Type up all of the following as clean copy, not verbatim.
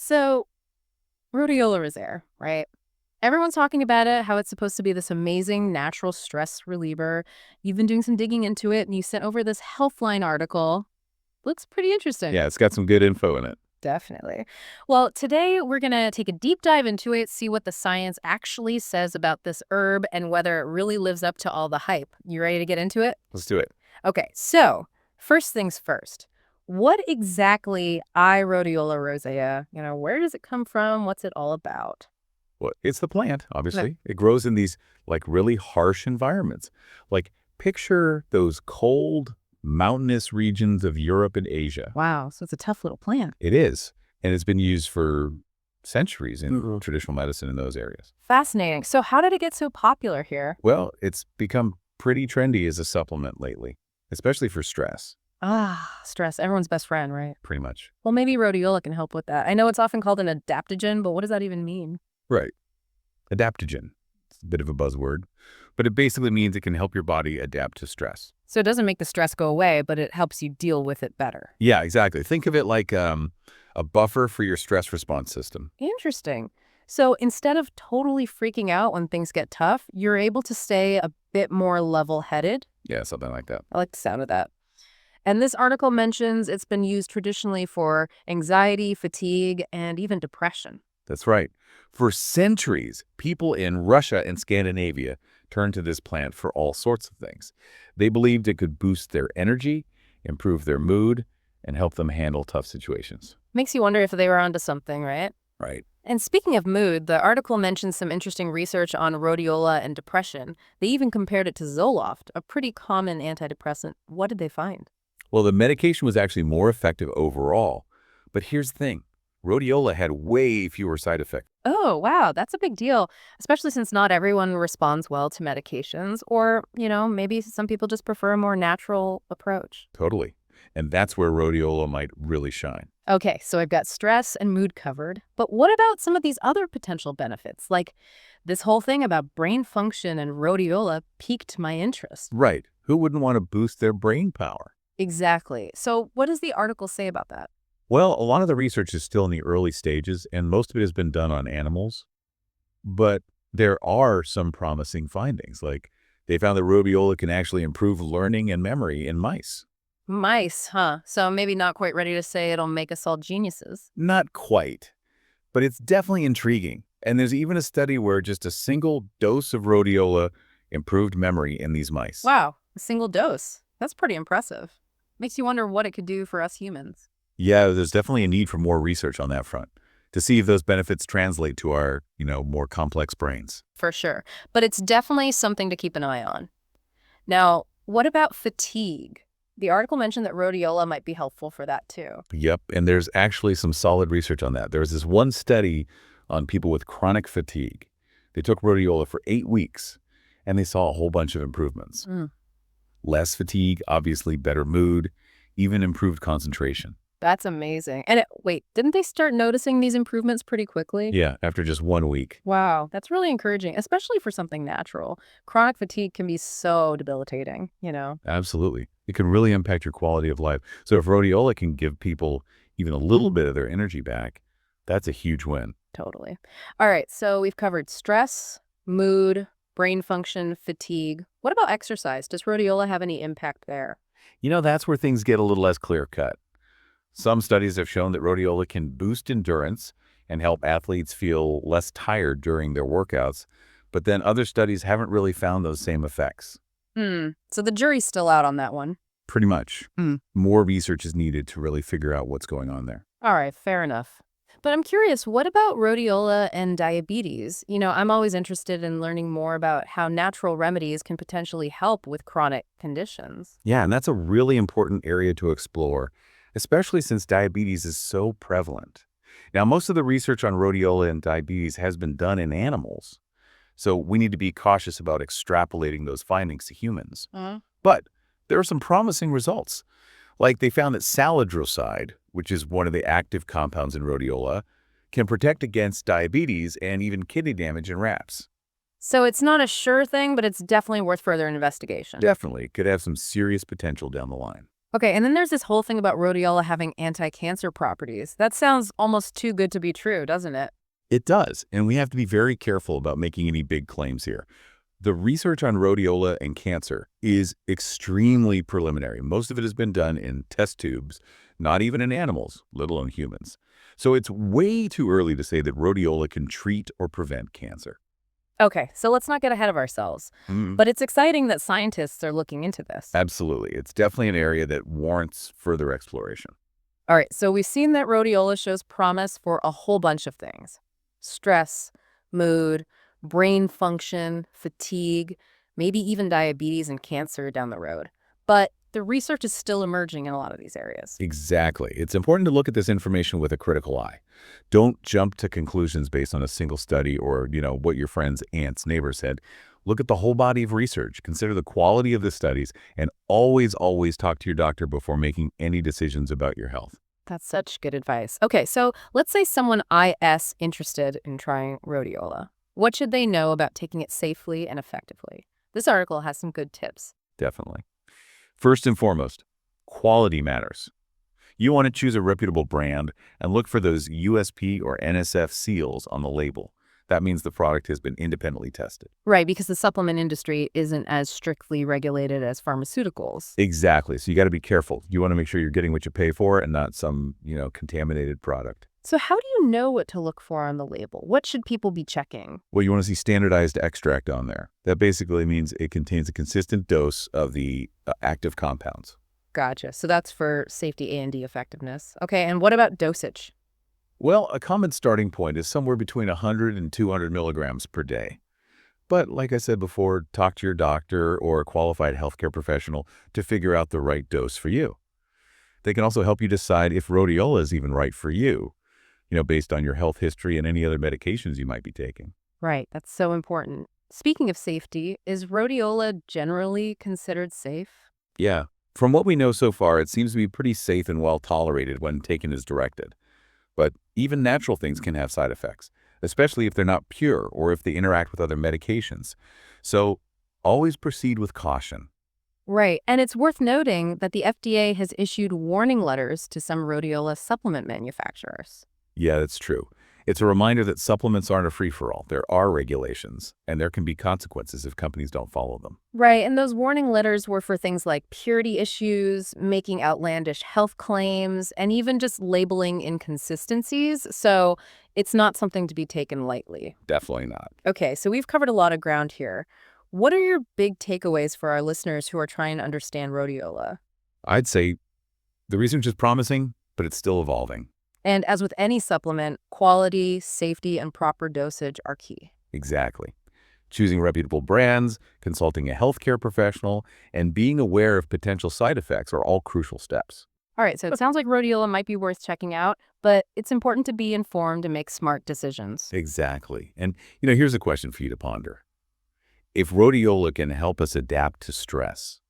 So, Rhodiola Rosea, right? Everyone's talking about it, how it's supposed to be this amazing natural stress reliever. You've been doing some digging into it, and you sent over this Healthline article. Looks pretty interesting. Yeah, it's got some good info in it. Definitely. Well, today we're going to take a deep dive into it, see what the science actually says about this herb and whether it really lives up to all the hype. You ready to get into it? Let's do it. Okay, so first things first. What exactly Rhodiola rosea? Where does it come from? What's it all about? Well, it's the plant, Okay. obviously. It grows in these really harsh environments. Like picture those cold, mountainous regions of Europe and Asia. Wow, so it's a tough little plant. It is, and it's been used for centuries in Mhm. traditional medicine in those areas. Fascinating. So how did it get so popular here? Well, it's become pretty trendy as a supplement lately, especially for stress, Stress. Everyone's best friend, right? pretty much. Well, maybe rhodiola can help with that. I know it's often called an adaptogen, but what does that even mean? Right. Adaptogen. It's a bit of a buzzword, but it basically means it can help your body adapt to stress. So it doesn't make the stress go away, but it helps you deal with it better. Yeah, exactly. Think of it like a buffer for your stress response system. Interesting. So instead of totally freaking out when things get tough, you're able to stay a bit more level-headed. Yeah, something like that. I like the sound of that. And this article mentions it's been used traditionally for anxiety, fatigue, and even depression. That's right. For centuries, people in Russia and Scandinavia turned to this plant for all sorts of things. They believed it could boost their energy, improve their mood, and help them handle tough situations. Makes you wonder if they were onto something, right? Right. And speaking of mood, the article mentions some interesting research on rhodiola and depression. They even compared it to Zoloft, a pretty common antidepressant. What did they find? Well, the medication was actually more effective overall. But here's the thing. Rhodiola had way fewer side effects. Oh, wow, that's a big deal, especially since not everyone responds well to medications, or, maybe some people just prefer a more natural approach. Totally. And that's where rhodiola might really shine. Okay, so I've got stress and mood covered, but what about some of these other potential benefits? Like this whole thing about brain function and rhodiola piqued my interest. Right. Who wouldn't want to boost their brain power? Exactly. So what does the article say about that? Well, a lot of the research is still in the early stages, and most of it has been done on animals. But there are some promising findings. Like they found that rhodiola can actually improve learning and memory in mice. Mice, huh? So maybe not quite ready to say it'll make us all geniuses. Not quite, but it's definitely intriguing. And there's even a study where just a single dose of rhodiola improved memory in these mice. Wow, a single dose. That's pretty impressive. Makes you wonder what it could do for us humans. Yeah, there's definitely a need for more research on that front to see if those benefits translate to our, more complex brains. For sure. But it's definitely something to keep an eye on. Now, what about fatigue? The article mentioned that rhodiola might be helpful for that too. Yep, and there's actually some solid research on that. There was this one study on people with chronic fatigue. They took rhodiola for 8 weeks, and they saw a whole bunch of improvements. Mm, Less fatigue, obviously better mood, even improved concentration. that's amazing. And wait, didn't they start noticing these improvements pretty quickly? Yeah, after just 1 week. Wow, that's really encouraging, especially for something natural. Chronic fatigue can be so debilitating. Absolutely. It can really impact your quality of life. So if rhodiola can give people even a little bit of their energy back, that's a huge win. Totally. All right, so we've covered stress, mood, brain function, fatigue. What about exercise? Does rhodiola have any impact there? That's where things get a little less clear-cut. Some studies have shown that rhodiola can boost endurance and help athletes feel less tired during their workouts, but then other studies haven't really found those same effects. So the jury's still out on that one. Pretty much. More research is needed to really figure out what's going on there. All right, fair enough. But I'm curious, what about rhodiola and diabetes? I'm always interested in learning more about how natural remedies can potentially help with chronic conditions. Yeah, and that's a really important area to explore, especially since diabetes is so prevalent. Now, most of the research on rhodiola and diabetes has been done in animals, so we need to be cautious about extrapolating those findings to humans. But there are some promising results. Like they found that salidroside, which is one of the active compounds in rhodiola, can protect against diabetes and even kidney damage in rats. So it's not a sure thing, but it's definitely worth further investigation. Definitely could have some serious potential down the line. Okay, and then there's this whole thing about rhodiola having anti-cancer properties. That sounds almost too good to be true, doesn't it? It does, and we have to be very careful about making any big claims here. The research on rhodiola and cancer is extremely preliminary. Most of it has been done in test tubes, not even in animals, let alone humans. So it's way too early to say that rhodiola can treat or prevent cancer. Okay, so let's not get ahead of ourselves. Mm, But it's exciting that scientists are looking into this. absolutely. It's definitely an area that warrants further exploration. All right, so we've seen that rhodiola shows promise for a whole bunch of things: stress, mood, brain function, fatigue, maybe even diabetes and cancer down the road. But the research is still emerging in a lot of these areas. Exactly. It's important to look at this information with a critical eye. Don't jump to conclusions based on a single study or, what your friend's aunt's neighbor said. Look at the whole body of research. Consider the quality of the studies and always talk to your doctor before making any decisions about your health. That's such good advice. Okay, so let's say someone is interested in trying rhodiola. What should they know about taking it safely and effectively? This article has some good tips. Definitely. First and foremost, quality matters. You want to choose a reputable brand and look for those USP or NSF seals on the label. That means the product has been independently tested. Right, because the supplement industry isn't as strictly regulated as pharmaceuticals. Exactly. So you got to be careful. You want to make sure you're getting what you pay for and not some, contaminated product. So how do you know what to look for on the label? What should people be checking? Well, you want to see standardized extract on there. That basically means it contains a consistent dose of the active compounds. Gotcha. So that's for safety and effectiveness. Okay, and what about dosage? Well, a common starting point is somewhere between 100 and 200 milligrams per day. But like I said before, talk to your doctor or a qualified healthcare professional to figure out the right dose for you. They can also help you decide if rhodiola is even right for you, based on your health history and any other medications you might be taking. Right, that's so important. Speaking of safety, is rhodiola generally considered safe? Yeah. From what we know so far, it seems to be pretty safe and well tolerated when taken as directed. But even natural things can have side effects, especially if they're not pure or if they interact with other medications. So always proceed with caution. Right, and it's worth noting that the FDA has issued warning letters to some rhodiola supplement manufacturers. Yeah, that's true. It's a reminder that supplements aren't a free-for-all. There are regulations, and there can be consequences if companies don't follow them. Right, and those warning letters were for things like purity issues, making outlandish health claims, and even just labeling inconsistencies. So it's not something to be taken lightly. Definitely not. Okay, so we've covered a lot of ground here. What are your big takeaways for our listeners who are trying to understand rhodiola? I'd say the research is promising, but it's still evolving. And as with any supplement, quality, safety, and proper dosage are key. Exactly. Choosing reputable brands, consulting a healthcare professional, and being aware of potential side effects are all crucial steps. All right, so it sounds like rhodiola might be worth checking out, but it's important to be informed and make smart decisions. Exactly. And, here's a question for you to ponder. If rhodiola can help us adapt to stress,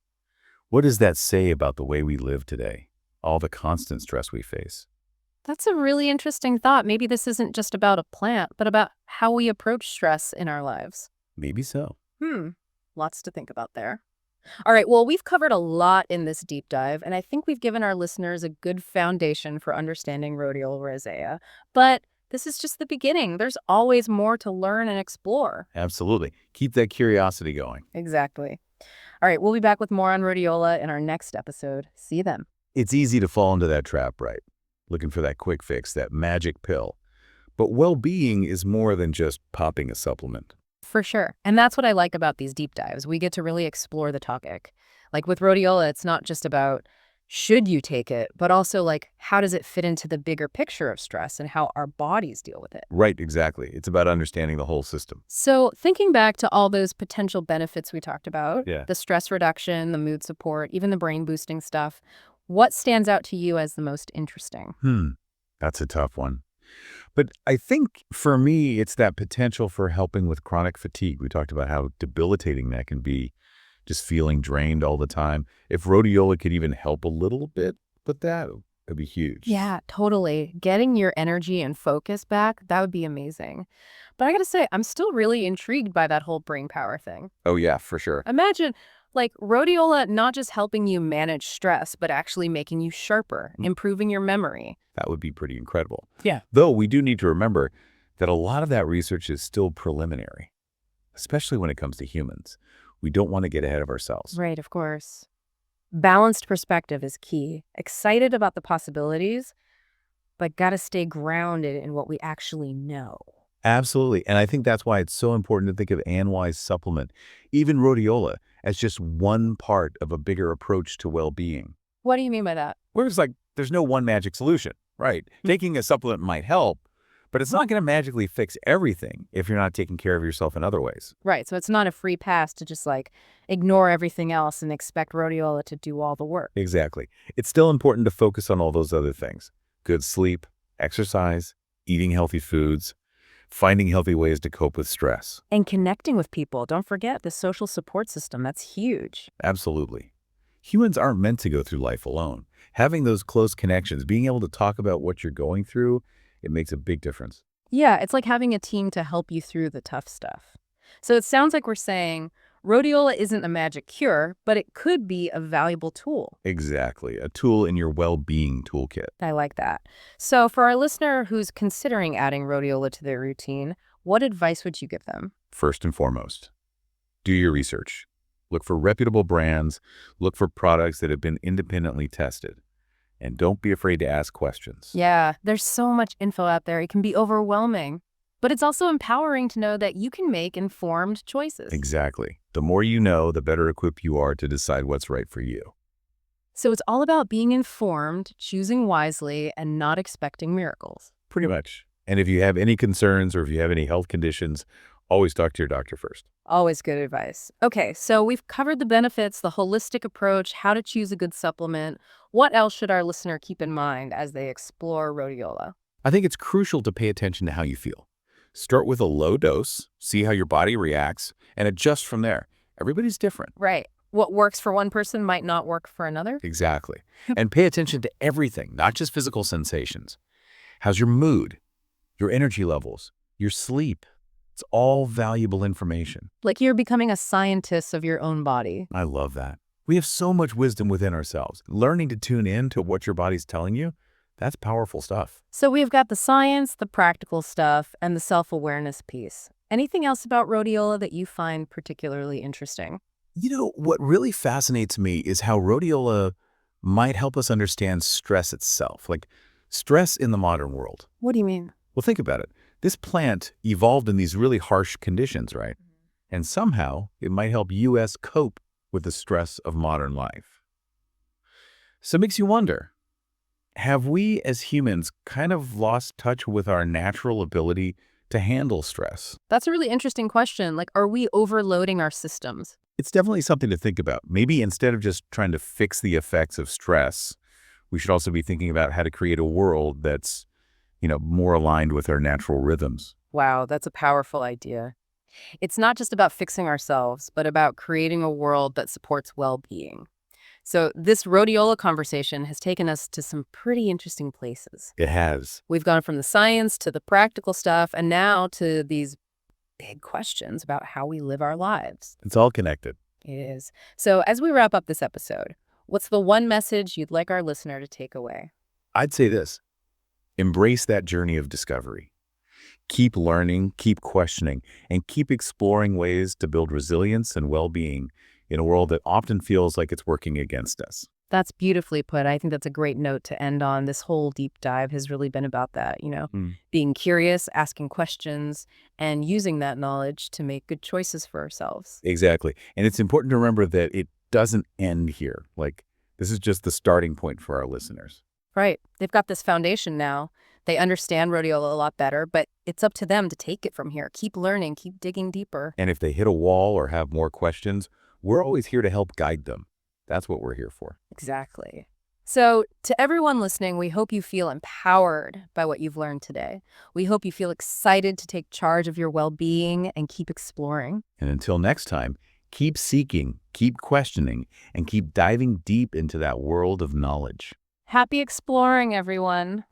what does that say about the way we live today? All the constant stress we face. That's a really interesting thought. Maybe this isn't just about a plant, but about how we approach stress in our lives. Maybe so. Lots to think about there. All right, well, we've covered a lot in this deep dive, and I think we've given our listeners a good foundation for understanding rhodiola rosea. But this is just the beginning. There's always more to learn and explore. Absolutely. Keep that curiosity going. Exactly. All right, we'll be back with more on rhodiola in our next episode. See you then. It's easy to fall into that trap, right? Looking for that quick fix, that magic pill. But well-being is more than just popping a supplement. For sure. And that's what I like about these deep dives. We get to really explore the topic. Like with rhodiola, it's not just about should you take it, but also like how does it fit into the bigger picture of stress and how our bodies deal with it. Right, exactly. It's about understanding the whole system. So thinking back to all those potential benefits we talked about, Yeah. the stress reduction, the mood support, even the brain boosting stuff, what stands out to you as the most interesting? That's a tough one. But I think for me, it's that potential for helping with chronic fatigue. We talked about how debilitating that can be, just feeling drained all the time. If rhodiola could even help a little bit with that, it'd be huge. Yeah, totally. Getting your energy and focus back, that would be amazing. But I gotta say, I'm still really intrigued by that whole brain power thing. Oh, yeah, for sure. Imagine, Like rhodiola not just helping you manage stress, but actually making you sharper, improving your memory. That would be pretty incredible. Yeah. Though we do need to remember that a lot of that research is still preliminary, especially when it comes to humans. We don't want to get ahead of ourselves. Right, of course. Balanced perspective is key. Excited about the possibilities, but gotta stay grounded in what we actually know. Absolutely. And I think that's why it's so important to think of Anwai's supplement, even rhodiola, as just one part of a bigger approach to well-being. What do you mean by that? Whereas, like, there's no one magic solution, right? Taking a supplement might help, but it's not going to magically fix everything if you're not taking care of yourself in other ways. Right, so it's not a free pass to just like ignore everything else and expect rhodiola to do all the work. Exactly. It's still important to focus on all those other things. Good sleep, exercise, eating healthy foods, finding healthy ways to cope with stress. And connecting with people. Don't forget the social support system. That's huge. Absolutely. Humans aren't meant to go through life alone. Having those close connections, being able to talk about what you're going through, it makes a big difference. Yeah, it's like having a team to help you through the tough stuff. So it sounds like we're saying rhodiola isn't a magic cure, but it could be a valuable tool. Exactly. A tool in your well-being toolkit. I like that. So for our listener who's considering adding rhodiola to their routine, what advice would you give them? First and foremost, do your research. Look for reputable brands. Look for products that have been independently tested. And don't be afraid to ask questions. Yeah, there's so much info out there. It can be overwhelming. But it's also empowering to know that you can make informed choices. Exactly. The more you know, the better equipped you are to decide what's right for you. So it's all about being informed, choosing wisely, and not expecting miracles. Pretty much. And if you have any concerns or if you have any health conditions, always talk to your doctor first. Always good advice. Okay, so we've covered the benefits, the holistic approach, how to choose a good supplement. What else should our listener keep in mind as they explore rhodiola? I think it's crucial to pay attention to how you feel. Start with a low dose, see how your body reacts, and adjust from there. Everybody's different. Right. What works for one person might not work for another. Exactly. And pay attention to everything, not just physical sensations. How's your mood, your energy levels, your sleep? It's all valuable information. Like you're becoming a scientist of your own body. I love that. We have so much wisdom within ourselves. Learning to tune in to what your body's telling you, that's powerful stuff. So we've got the science, the practical stuff, and the self-awareness piece. Anything else about rhodiola that you find particularly interesting? You know, what really fascinates me is how rhodiola might help us understand stress itself, like stress in the modern world. What do you mean? Well, think about it. This plant evolved in these really harsh conditions, right? And somehow it might help us cope with the stress of modern life. So it makes you wonder, have we as humans kind of lost touch with our natural ability to handle stress? That's a really interesting question. Like, are we overloading our systems? It's definitely something to think about. Maybe instead of just trying to fix the effects of stress, we should also be thinking about how to create a world that's, more aligned with our natural rhythms. Wow, that's a powerful idea. It's not just about fixing ourselves, but about creating a world that supports well-being. So this rhodiola conversation has taken us to some pretty interesting places. It has. We've gone from the science to the practical stuff, and now to these big questions about how we live our lives. It's all connected. It is. So as we wrap up this episode, what's the one message you'd like our listener to take away? I'd say this. Embrace that journey of discovery. Keep learning, keep questioning, and keep exploring ways to build resilience and well-being in a world that often feels like it's working against us. That's beautifully put. I think that's a great note to end on. This whole deep dive has really been about that, being curious, asking questions, and using that knowledge to make good choices for ourselves. Exactly. And it's important to remember that it doesn't end here. Like, this is just the starting point for our listeners. Right. They've got this foundation now. They understand rhodiola a lot better, but it's up to them to take it from here. Keep learning, keep digging deeper. And if they hit a wall or have more questions, we're always here to help guide them. That's what we're here for. Exactly. So to everyone listening, we hope you feel empowered by what you've learned today. We hope you feel excited to take charge of your well-being and keep exploring. And until next time, keep seeking, keep questioning, and keep diving deep into that world of knowledge. Happy exploring, everyone.